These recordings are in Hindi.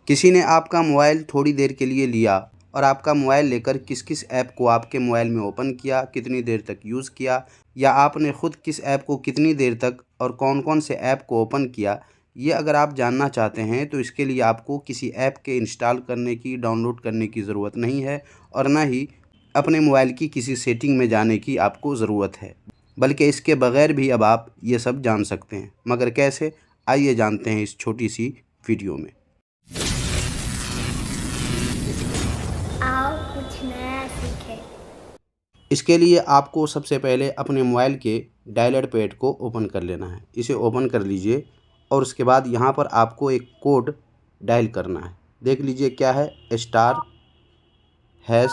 किसी ने आपका मोबाइल थोड़ी देर के लिए लिया और आपका मोबाइल लेकर किस किस ऐप को आपके मोबाइल में ओपन किया, कितनी देर तक यूज़ किया, या आपने ख़ुद किस ऐप को कितनी देर तक और कौन कौन से ऐप को ओपन किया, ये अगर आप जानना चाहते हैं तो इसके लिए आपको किसी ऐप के इंस्टॉल करने की, डाउनलोड करने की ज़रूरत नहीं है और ना ही अपने मोबाइल की किसी सेटिंग में जाने की आपको ज़रूरत है, बल्कि इसके बग़ैर भी अब आप ये सब जान सकते हैं। मगर कैसे, आइए जानते हैं इस छोटी सी वीडियो में। आओ कुछ नया सीखें। इसके लिए आपको सबसे पहले अपने मोबाइल के डायलर पैड को ओपन कर लेना है। इसे ओपन कर लीजिए और उसके बाद यहाँ पर आपको एक कोड डायल करना है। देख लीजिए क्या है, *##4636#*#*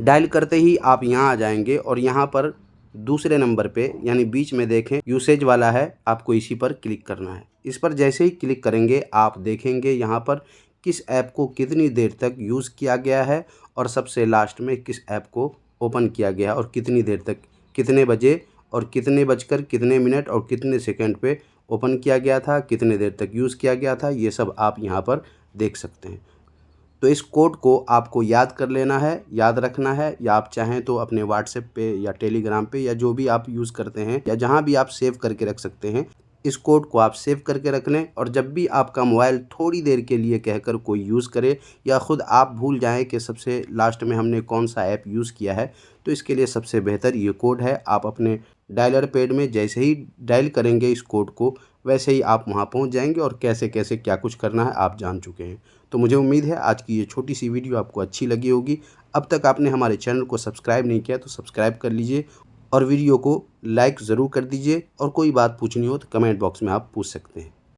डायल करते ही आप यहाँ आ जाएंगे और यहाँ पर दूसरे नंबर पे यानी बीच में देखें यूसेज वाला है, आपको इसी पर क्लिक करना है। इस पर जैसे ही क्लिक करेंगे आप देखेंगे यहाँ पर किस ऐप को कितनी देर तक यूज़ किया गया है और सबसे लास्ट में किस ऐप को ओपन किया गया और कितनी देर तक, कितने बजे और कितने बजकर कितने मिनट और कितने सेकंड पे ओपन किया गया था, कितने देर तक यूज़ किया गया था, ये सब आप यहाँ पर देख सकते हैं। तो इस कोड को आपको याद कर लेना है, याद रखना है, या आप चाहें तो अपने व्हाट्सएप पे या टेलीग्राम पे या जो भी आप यूज़ करते हैं या जहाँ भी आप सेव करके रख सकते हैं, इस कोड को आप सेव करके रख लें। और जब भी आपका मोबाइल थोड़ी देर के लिए कहकर कोई यूज़ करे या ख़ुद आप भूल जाएं कि सबसे लास्ट में हमने कौन सा ऐप यूज़ किया है, तो इसके लिए सबसे बेहतर ये कोड है। आप अपने डायलर पैड में जैसे ही डायल करेंगे इस कोड को, वैसे ही आप वहां पहुंच जाएंगे और कैसे कैसे क्या कुछ करना है आप जान चुके हैं। तो मुझे उम्मीद है आज की ये छोटी सी वीडियो आपको अच्छी लगी होगी। अब तक आपने हमारे चैनल को सब्सक्राइब नहीं किया तो सब्सक्राइब कर लीजिए और वीडियो को लाइक ज़रूर कर दीजिए। और कोई बात पूछनी हो तो कमेंट बॉक्स में आप पूछ सकते हैं।